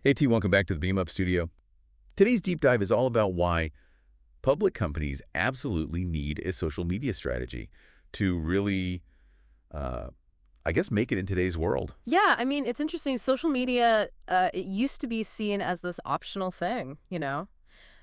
Hey T, welcome back to the Beam Up Studio. Today's deep dive is all about why public companies absolutely need a social media strategy to really, uh, I guess, make it in today's world. Yeah, I mean, it's interesting. Social media, it used to be seen as this optional thing,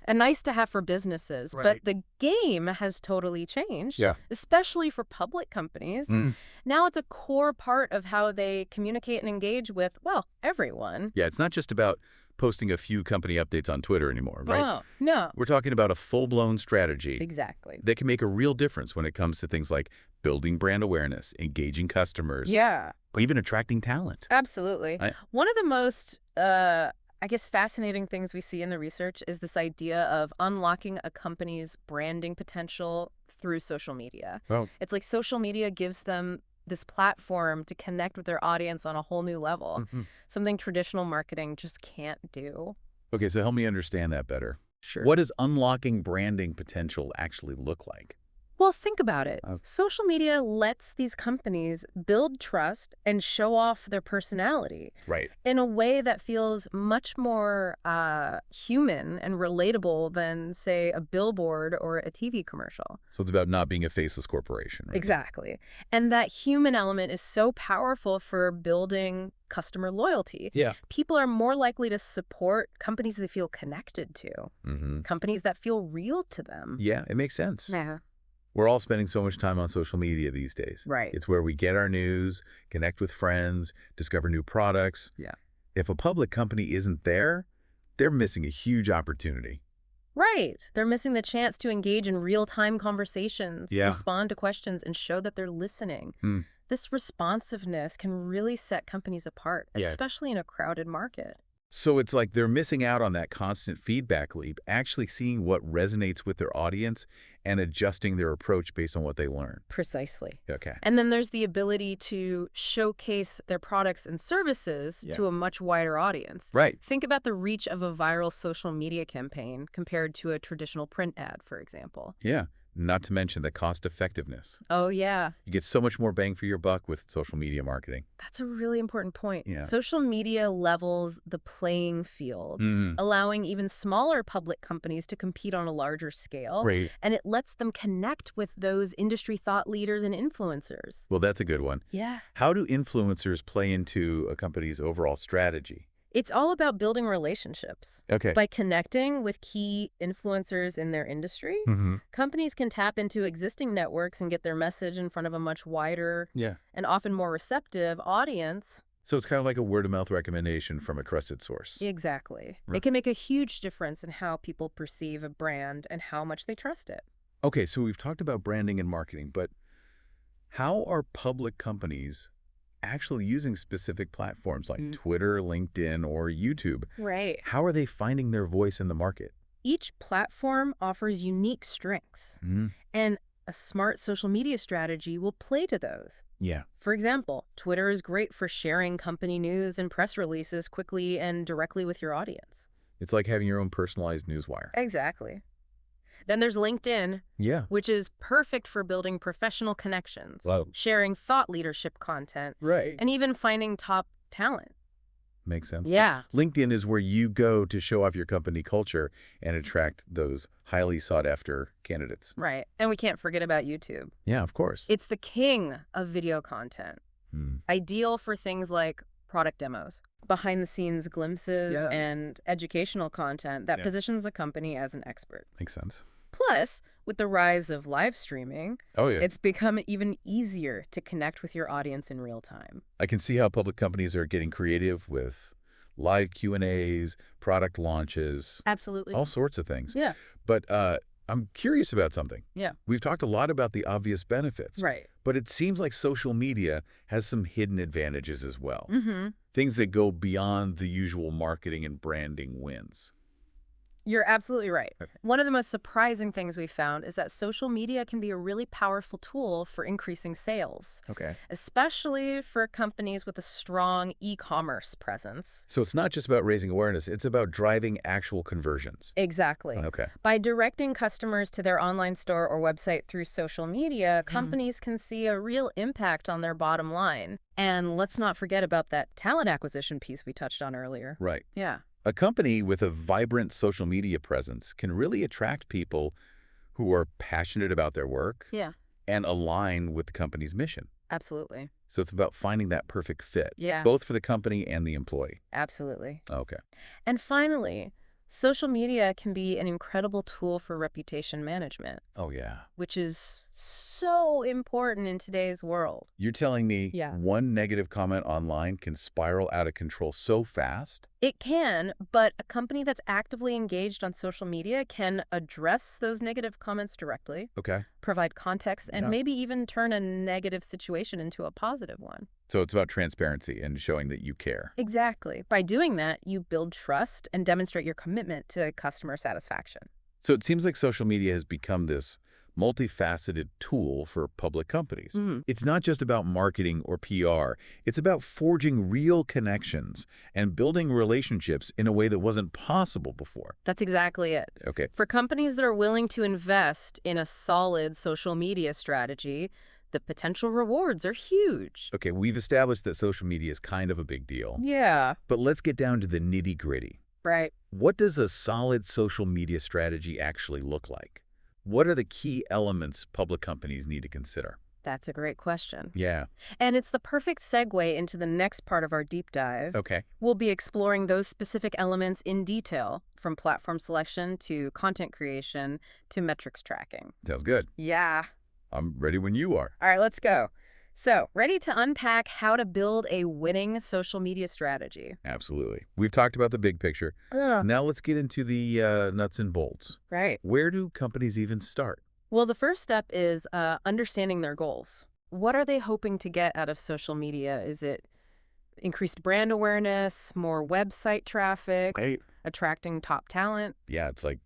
and nice to have for businesses. But Right. the game has totally changed, Yeah. especially for public companies. Mm. Now it's a core part of how they communicate and engage with, well, everyone. Yeah, it's not just about posting a few company updates on Twitter anymore, right? Oh, no. We're talking about a full-blown strategy Exactly. that can make a real difference when it comes to things like building brand awareness, engaging customers, Yeah, or even attracting talent. absolutely. I, One of the most, I guess, fascinating things we see in the research is this idea of unlocking a company's branding potential through social media. well, It's like social media gives them this platform to connect with their audience on a whole new level, mhm. something traditional marketing just can't do. Okay, so help me understand that better. Sure. What does unlocking branding potential actually look like? Well, think about it. Uh, Social media lets these companies build trust and show off their personality right. in a way that feels much more human and relatable than, say, a billboard or a TV commercial. So it's about not being a faceless corporation, right? Exactly. And that human element is so powerful for building customer loyalty. Yeah. People are more likely to support companies they feel connected to, Mm-hmm. companies that feel real to them. Yeah, it makes sense. Yeah. We're all spending so much time on social media these days. Right. It's where we get our news, connect with friends, discover new products. Yeah. If a public company isn't there, they're missing a huge opportunity. Right. They're missing the chance to engage in real-time conversations, Yeah. respond to questions, and show that they're listening. Hmm. This responsiveness can really set companies apart, Yeah. especially in a crowded market. So it's like they're missing out on that constant feedback loop, actually seeing what resonates with their audience and adjusting their approach based on what they learn. Precisely. Okay. And then there's the ability to showcase their products and services Yeah. to a much wider audience. Right. Think about the reach of a viral social media campaign compared to a traditional print ad, for example. Yeah. Not to mention the cost effectiveness. Oh, yeah. You get so much more bang for your buck with social media marketing. That's a really important point. Yeah. Social media levels the playing field, Mm. allowing even smaller public companies to compete on a larger scale. Great. And it lets them connect with those industry thought leaders and influencers. Well, that's a good one. Yeah. How do influencers play into a company's overall strategy? It's all about building relationships. Okay. By connecting with key influencers in their industry, Mm-hmm. companies can tap into existing networks and get their message in front of a much wider Yeah. and often more receptive audience. So it's kind of like a word-of-mouth recommendation from a trusted source. Exactly. Right. It can make a huge difference in how people perceive a brand and how much they trust it. Okay, so we've talked about branding and marketing, but how are public companies actually using specific platforms like Mm. Twitter, LinkedIn, or YouTube? Right. How are they finding their voice in the market? Each platform offers unique strengths, Mm. and a smart social media strategy will play to those. Yeah. For example, Twitter is great for sharing company news and press releases quickly and directly with your audience. It's like having your own personalized newswire. Exactly. Then there's LinkedIn, Yeah. which is perfect for building professional connections, Wow. sharing thought leadership content, Right. and even finding top talent. Makes sense. Yeah. LinkedIn is where you go to show off your company culture and attract those highly sought-after candidates. Right. And we can't forget about YouTube. Yeah, of course. It's the king of video content, Hmm. ideal for things like product demos, behind-the-scenes glimpses, Yeah. and educational content that Yeah. positions a company as an expert. Makes sense. Plus, with the rise of live streaming, Oh, yeah. it's become even easier to connect with your audience in real time. I can see how public companies are getting creative with live Q&As, product launches, Absolutely. all sorts of things. Yeah. But I'm curious about something. Yeah. We've talked a lot about the obvious benefits, Right. but it seems like social media has some hidden advantages as well. Mm-hmm. Things that go beyond the usual marketing and branding wins. You're absolutely right. Okay. One of the most surprising things we found is that social media can be a really powerful tool for increasing sales, Okay. especially for companies with a strong e-commerce presence. So it's not just about raising awareness, it's about driving actual conversions. Exactly. Okay. By directing customers to their online store or website through social media, companies can see a real impact on their bottom line. And let's not forget about that talent acquisition piece we touched on earlier. Right. Yeah. A company with a vibrant social media presence can really attract people who are passionate about their work Yeah. and align with the company's mission. Absolutely. So it's about finding that perfect fit, Yeah. both for the company and the employee. Absolutely. Okay. And finally, social media can be an incredible tool for reputation management, Oh, yeah. which is so important in today's world. You're telling me Yeah. one negative comment online can spiral out of control so fast? It can, but a company that's actively engaged on social media can address those negative comments directly, Okay. provide context, and Yeah. maybe even turn a negative situation into a positive one. So it's about transparency and showing that you care. Exactly. By doing that, you build trust and demonstrate your commitment to customer satisfaction. So it seems like social media has become this multifaceted tool for public companies. It's not just about marketing or PR. It's about forging real connections and building relationships in a way that wasn't possible before. That's exactly it. Okay. For companies that are willing to invest in a solid social media strategy, the potential rewards are huge. Okay, we've established that social media is kind of a big deal. Yeah. But let's get down to the nitty-gritty. Right. What does a solid social media strategy actually look like? What are the key elements public companies need to consider? That's a great question. Yeah. And it's the perfect segue into the next part of our deep dive. Okay. We'll be exploring those specific elements in detail, from platform selection to content creation to metrics tracking. Sounds good. Yeah. I'm ready when you are. All right, let's go. So, ready to unpack how to build a winning social media strategy? Absolutely. We've talked about the big picture. Now let's get into the nuts and bolts. Right. Where do companies even start? Well, the first step is understanding their goals. What are they hoping to get out of social media? Is it increased brand awareness, more website traffic, Right. attracting top talent? Yeah, it's like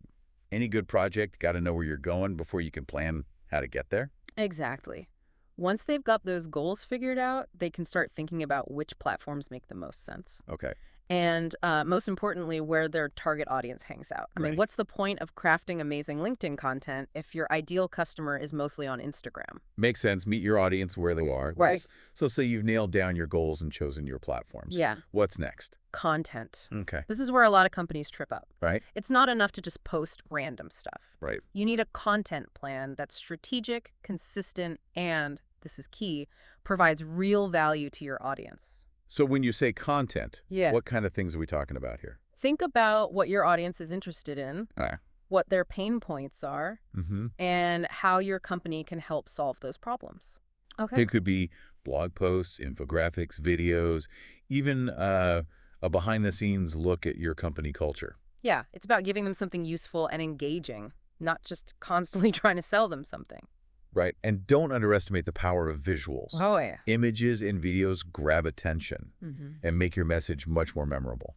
any good project, got to know where you're going before you can plan how to get there. Exactly. Once they've got those goals figured out, they can start thinking about which platforms make the most sense. Okay. And most importantly, where their target audience hangs out. I mean, Right. what's the point of crafting amazing LinkedIn content if your ideal customer is mostly on Instagram? Makes sense. Meet your audience where they are. Right. So say you've nailed down your goals and chosen your platforms. Yeah. What's next? Content. Okay. This is where a lot of companies trip up. Right. It's not enough to just post random stuff. Right. You need a content plan that's strategic, consistent, and, this is key, provides real value to your audience. So when you say content, Yeah. what kind of things are we talking about here? Think about what your audience is interested in, All right. what their pain points are, Mm-hmm. and how your company can help solve those problems. Okay. It could be blog posts, infographics, videos, even a behind-the-scenes look at your company culture. Yeah, it's about giving them something useful and engaging, not just constantly trying to sell them something. Right. And don't underestimate the power of visuals. Oh, yeah. Images and videos grab attention Mm-hmm. and make your message much more memorable.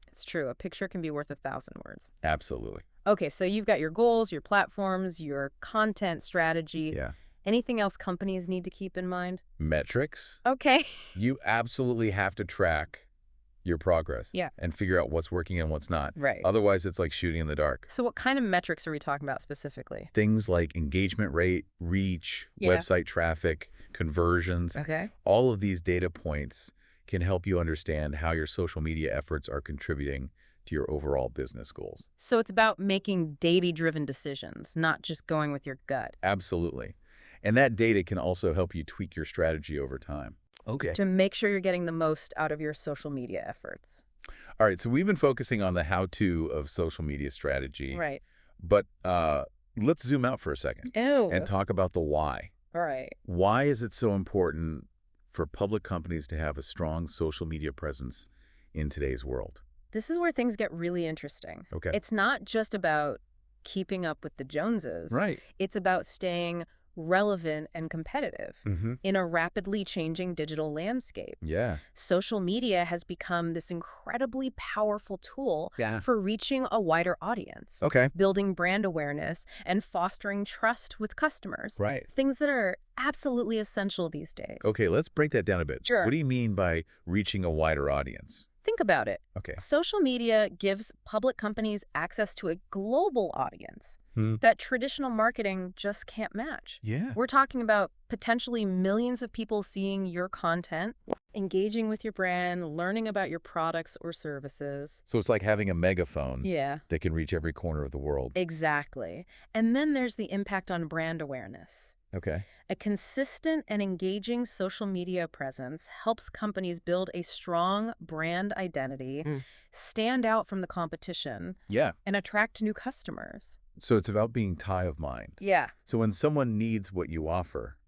It's true. A picture can be worth 1,000 words. Absolutely. Okay, so you've got your goals, your platforms, your content strategy. Yeah. Anything else companies need to keep in mind? Metrics. Okay. You absolutely have to track your progress. Yeah. And figure out what's working and what's not. Right. Otherwise, it's like shooting in the dark. So what kind of metrics are we talking about specifically? Things like engagement rate, reach, Yeah. website traffic, conversions, Okay. all of these data points can help you understand how your social media efforts are contributing to your overall business goals. So it's about making data-driven decisions, not just going with your gut. Absolutely. And that data can also help you tweak your strategy over time. Okay. To make sure you're getting the most out of your social media efforts. All right. So we've been focusing on the how-to of social media strategy. Right. But let's zoom out for a second Oh. and talk about the why. All right. Why is it so important for public companies to have a strong social media presence in today's world? This is where things get really interesting. Okay. It's not just about keeping up with the Joneses. Right. It's about staying relevant, and competitive Mm-hmm. in a rapidly changing digital landscape. Yeah. Social media has become this incredibly powerful tool for reaching a wider audience, Okay. building brand awareness, and fostering trust with customers. Right. Things that are absolutely essential these days. Okay, let's break that down a bit. Sure. What do you mean by reaching a wider audience? Think about it. Okay. Social media gives public companies access to a global audience Hmm. that traditional marketing just can't match. Yeah. We're talking about potentially millions of people seeing your content, engaging with your brand, learning about your products or services. So it's like having a megaphone Yeah, that can reach every corner of the world. exactly. And then there's the impact on brand awareness. Okay. A consistent and engaging social media presence helps companies build a strong brand identity, stand out from the competition, Yeah. and attract new customers. So it's about being top of mind. Yeah, So when someone needs what you offer,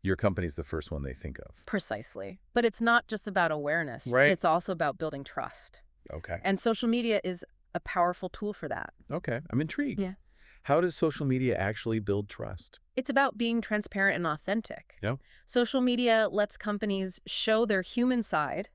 your company's the first one they think of. precisely. But it's not just about awareness. Right. It's also about building trust. Okay. And social media is a powerful tool for that. Okay. I'm intrigued. Yeah. How does social media actually build trust? It's about being transparent and authentic. Yeah. Social media lets companies show their human side,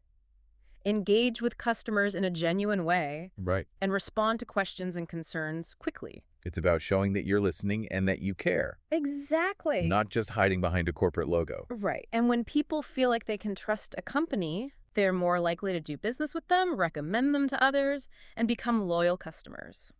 engage with customers in a genuine way, Right. and respond to questions and concerns quickly. It's about showing that you're listening and that you care, Exactly. not just hiding behind a corporate logo. Right. And when people feel like they can trust a company, they're more likely to do business with them, recommend them to others, and become loyal customers.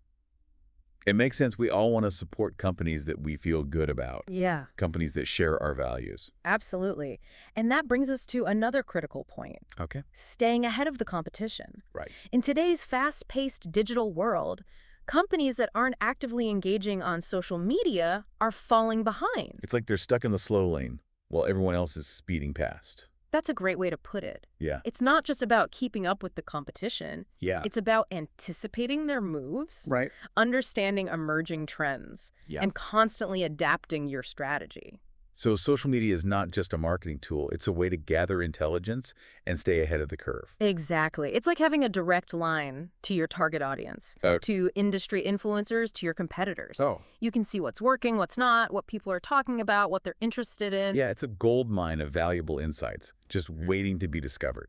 It makes sense. We all want to support companies that we feel good about, Yeah, companies that share our values. absolutely. And that brings us to another critical point: Okay. staying ahead of the competition. Right. In today's fast-paced digital world, companies that aren't actively engaging on social media are falling behind. It's like they're stuck in the slow lane while everyone else is speeding past. That's a great way to put it. Yeah. It's not just about keeping up with the competition. Yeah. It's about anticipating their moves, Right. understanding emerging trends, Yeah. and constantly adapting your strategy. So social media is not just a marketing tool. It's a way to gather intelligence and stay ahead of the curve. Exactly. It's like having a direct line to your target audience, to industry influencers, to your competitors. Oh. You can see what's working, what's not, what people are talking about, what they're interested in. Yeah, it's a gold mine of valuable insights, just waiting to be discovered.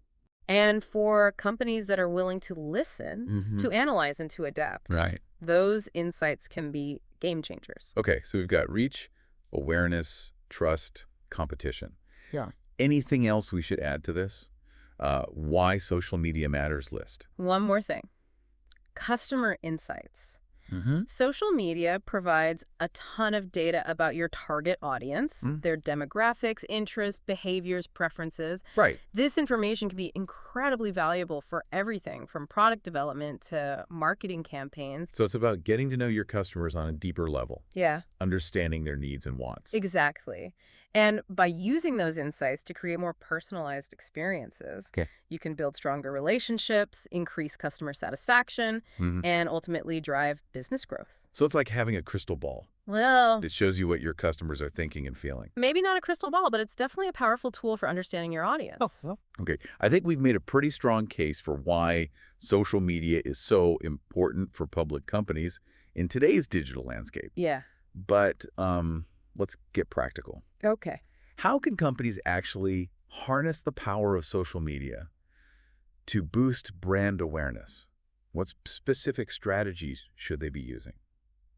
And for companies that are willing to listen, to analyze, and to adapt, Right. those insights can be game changers. Okay, so we've got reach, awareness, trust, competition. Yeah. Anything else we should add to this? Why social media matters list. One more thing: customer insights. Mm-hmm. Social media provides a ton of data about your target audience, their demographics, interests, behaviors, preferences. Right. This information can be incredibly valuable for everything from product development to marketing campaigns. So it's about getting to know your customers on a deeper level, Yeah, understanding their needs and wants. exactly. And by using those insights to create more personalized experiences, Okay. you can build stronger relationships, increase customer satisfaction, Mhm. and ultimately drive business growth. So it's like having a crystal ball Well, that shows you what your customers are thinking and feeling. maybe not a crystal ball, but it's definitely a powerful tool for understanding your audience. Okay, I think we've made a pretty strong case for why social media is so important for public companies in today's digital landscape. Yeah. But let's get practical. Okay. How can companies actually harness the power of social media to boost brand awareness? What specific strategies should they be using?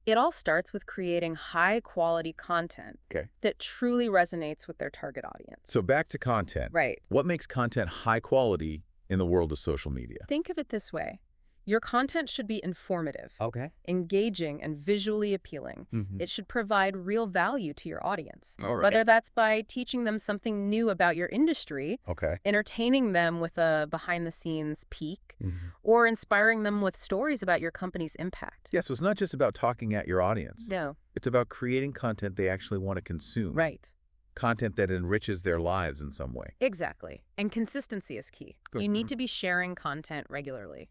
It all starts with creating high-quality content Okay. that truly resonates with their target audience. So back to content. Right. What makes content high quality in the world of social media? Think of it this way: your content should be informative, Okay. engaging, and visually appealing. Mhm. It should provide real value to your audience, All right. whether that's by teaching them something new about your industry, Okay. entertaining them with a behind-the-scenes peek, Mhm. or inspiring them with stories about your company's impact. Yeah, so it's not just about talking at your audience. No. It's about creating content they actually want to consume. Right. Content that enriches their lives in some way. Exactly. And consistency is key. Good. You need to be sharing content regularly.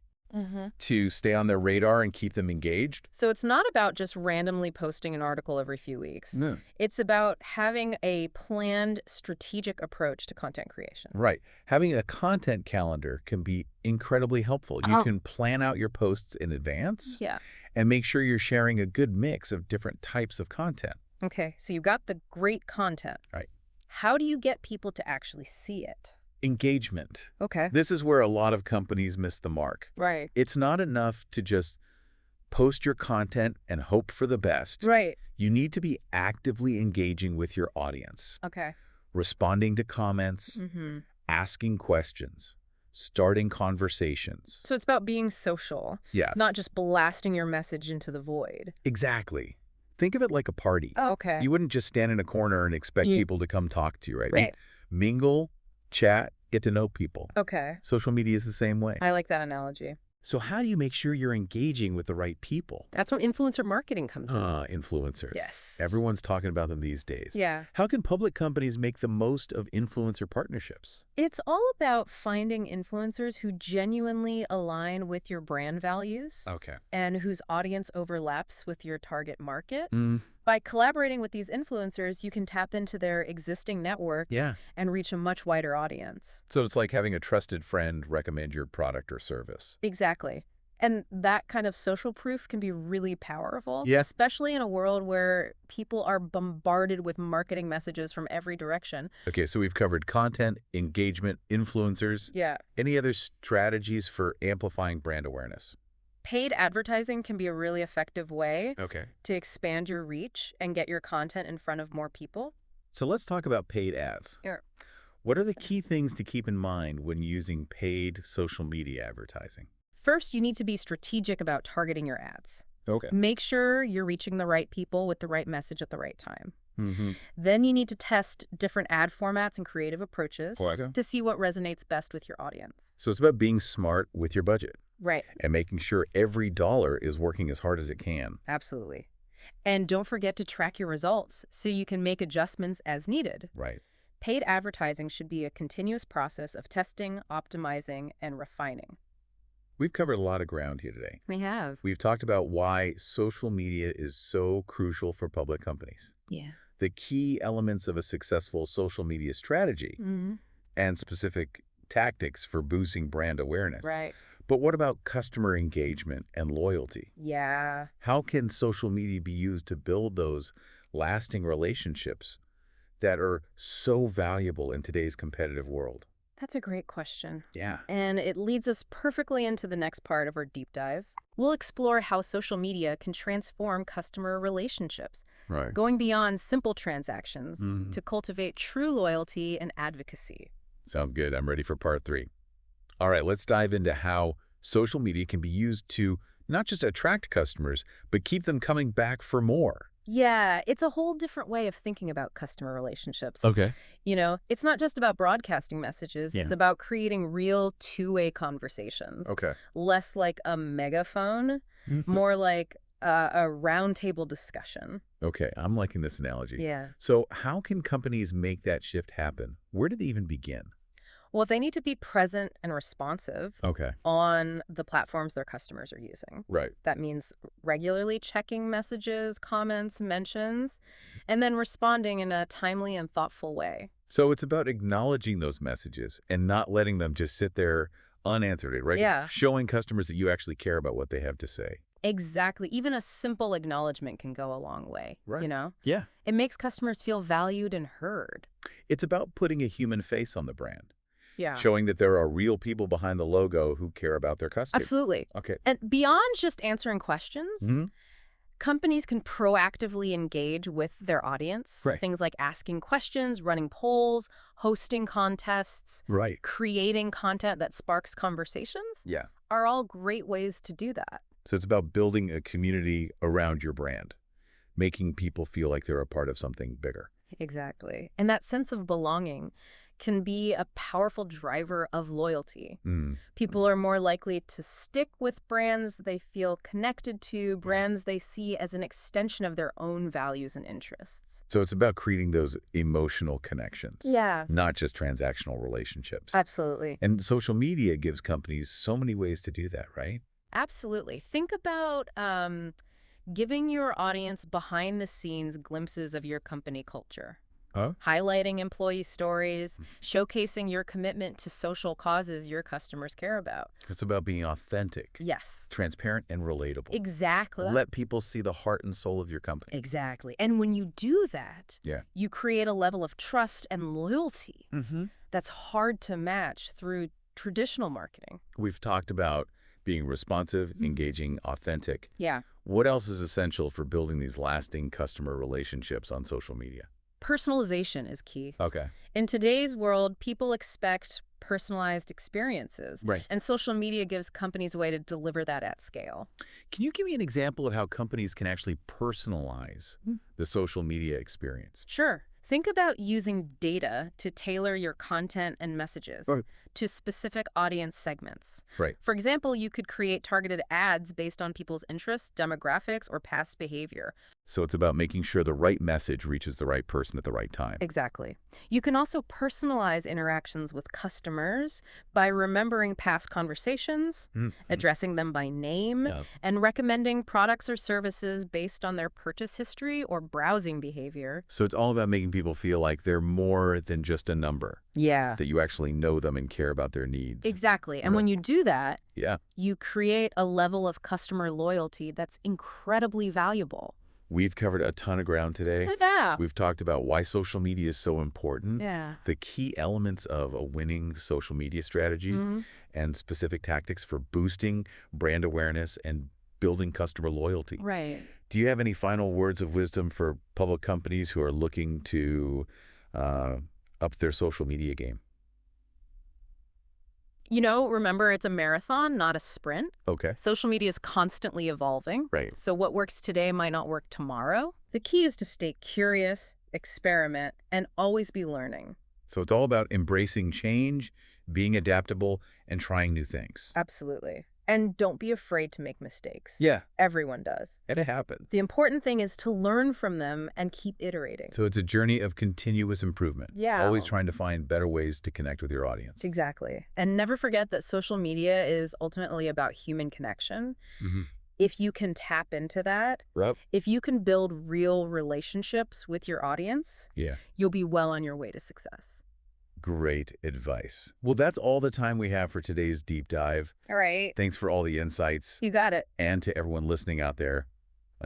To stay on their radar and keep them engaged? So it's not about just randomly posting an article every few weeks. No. It's about having a planned, strategic approach to content creation. Right. Having a content calendar can be incredibly helpful. You can plan out your posts in advance Yeah. and make sure you're sharing a good mix of different types of content. Okay, so you got the great content. Right. How do you get people to actually see it? Engagement. Okay. This is where a lot of companies miss the mark. Right. It's not enough to just post your content and hope for the best. Right. You need to be actively engaging with your audience, Okay. responding to comments, Mm-hmm. asking questions, starting conversations. So it's about being social, Yeah, not just blasting your message into the void. exactly. Think of it like a party. Oh, okay. You wouldn't just stand in a corner and expect Yeah. people to come talk to you, right? Right. Mingle, chat, get to know people. Okay. Social media is the same way. I like that analogy. So how do you make sure you're engaging with the right people? That's where influencer marketing comes in. Influencers. Yes. Everyone's talking about them these days. Yeah. How can public companies make the most of influencer partnerships? It's all about finding influencers who genuinely align with your brand values Okay. and whose audience overlaps with your target market. Mm, By collaborating with these influencers, you can tap into their existing network yeah. and reach a much wider audience. So it's like having a trusted friend recommend your product or service. Exactly. And that kind of social proof can be really powerful, Yeah. especially in a world where people are bombarded with marketing messages from every direction. Okay, so we've covered content, engagement, influencers. Yeah. Any other strategies for amplifying brand awareness? Paid advertising can be a really effective way Okay. to expand your reach and get your content in front of more people. So let's talk about paid ads. Sure. What are the key things to keep in mind when using paid social media advertising? First, you need to be strategic about targeting your ads. Okay. Make sure you're reaching the right people with the right message at the right time. Mm-hmm. Then you need to test different ad formats and creative approaches Okay. to see what resonates best with your audience. So it's about being smart with your budget Right. and making sure every dollar is working as hard as it can. Absolutely. And don't forget to track your results so you can make adjustments as needed. Right. Paid advertising should be a continuous process of testing, optimizing, and refining. We've covered a lot of ground here today. We have. We've talked about why social media is so crucial for public companies, Yeah. the key elements of a successful social media strategy, Mm-hmm. and specific tactics for boosting brand awareness. Right. But what about customer engagement and loyalty? Yeah. How can social media be used to build those lasting relationships that are so valuable in today's competitive world? That's a great question. Yeah. And it leads us perfectly into the next part of our deep dive. We'll explore how social media can transform customer relationships, Right. going beyond simple transactions Mhm. to cultivate true loyalty and advocacy. Sounds good. I'm ready for part 3. All right, let's dive into how social media can be used to not just attract customers, but keep them coming back for more. Yeah, it's a whole different way of thinking about customer relationships. Okay. You know, it's not just about broadcasting messages, it's Yeah. about creating real two-way conversations. Okay. Less like a megaphone, more like a roundtable discussion. Okay, I'm liking this analogy. Yeah. So how can companies make that shift happen? Where do they even begin? Well, they need to be present and responsive Okay. on the platforms their customers are using. Right. That means regularly checking messages, comments, mentions, and then responding in a timely and thoughtful way. So it's about acknowledging those messages and not letting them just sit there unanswered, right? Yeah. Showing customers that you actually care about what they have to say. Exactly. Even a simple acknowledgement can go a long way, Right. you know? Yeah. It makes customers feel valued and heard. It's about putting a human face on the brand, Yeah. showing that there are real people behind the logo who care about their customers. Absolutely. Okay. And beyond just answering questions, Mhm. companies can proactively engage with their audience. Right. Things like asking questions, running polls, hosting contests, Right. creating content that sparks conversations Yeah. are all great ways to do that. So it's about building a community around your brand, making people feel like they're a part of something bigger. Exactly. And that sense of belonging can be a powerful driver of loyalty. Mm. People are more likely to stick with brands they feel connected to, brands they see as an extension of their own values and interests. So it's about creating those emotional connections, Yeah, not just transactional relationships. absolutely. And social media gives companies so many ways to do that, right? Absolutely. Think about giving your audience behind-the-scenes glimpses of your company culture. Huh? highlighting employee stories, showcasing your commitment to social causes your customers care about. It's about being authentic, Yes, transparent, and relatable. exactly. Let people see the heart and soul of your company. Exactly. And when you do that, Yeah. you create a level of trust and loyalty Mm-hmm. that's hard to match through traditional marketing. We've talked about being responsive, engaging, authentic. Yeah. What else is essential for building these lasting customer relationships on social media? Personalization is key. Okay. In today's world, people expect personalized experiences. Right. And social media gives companies a way to deliver that at scale. Can you give me an example of how companies can actually personalize the social media experience? Sure. Think about using data to tailor your content and messages Right. to specific audience segments. Right. For example, you could create targeted ads based on people's interests, demographics, or past behavior. So it's about making sure the right message reaches the right person at the right time. Exactly. You can also personalize interactions with customers by remembering past conversations, addressing them by name, Yeah. and recommending products or services based on their purchase history or browsing behavior. So it's all about making people feel like they're more than just a number, Yeah. that you actually know them and care about their needs. Exactly. And Right. when you do that, Yeah. you create a level of customer loyalty that's incredibly valuable. We've covered a ton of ground today. Yeah. We've talked about why social media is so important, Yeah. the key elements of a winning social media strategy, and specific tactics for boosting brand awareness and building customer loyalty. Right. Do you have any final words of wisdom for public companies who are looking to up their social media game? Remember, it's a marathon, not a sprint. Okay. Social media is constantly evolving. Right. So what works today might not work tomorrow. The key is to stay curious, experiment, and always be learning. So it's all about embracing change, being adaptable, and trying new things. Absolutely. And don't be afraid to make mistakes. Yeah, Everyone does. and it happens. The important thing is to learn from them and keep iterating. So it's a journey of continuous improvement. Yeah. Always trying to find better ways to connect with your audience. Exactly. And never forget that social media is ultimately about human connection. Mm-hmm. If you can tap into that, Yep. if you can build real relationships with your audience, Yeah. you'll be well on your way to success. Great advice. Well, that's all the time we have for today's deep dive. All right. Thanks for all the insights. You got it. And to everyone listening out there,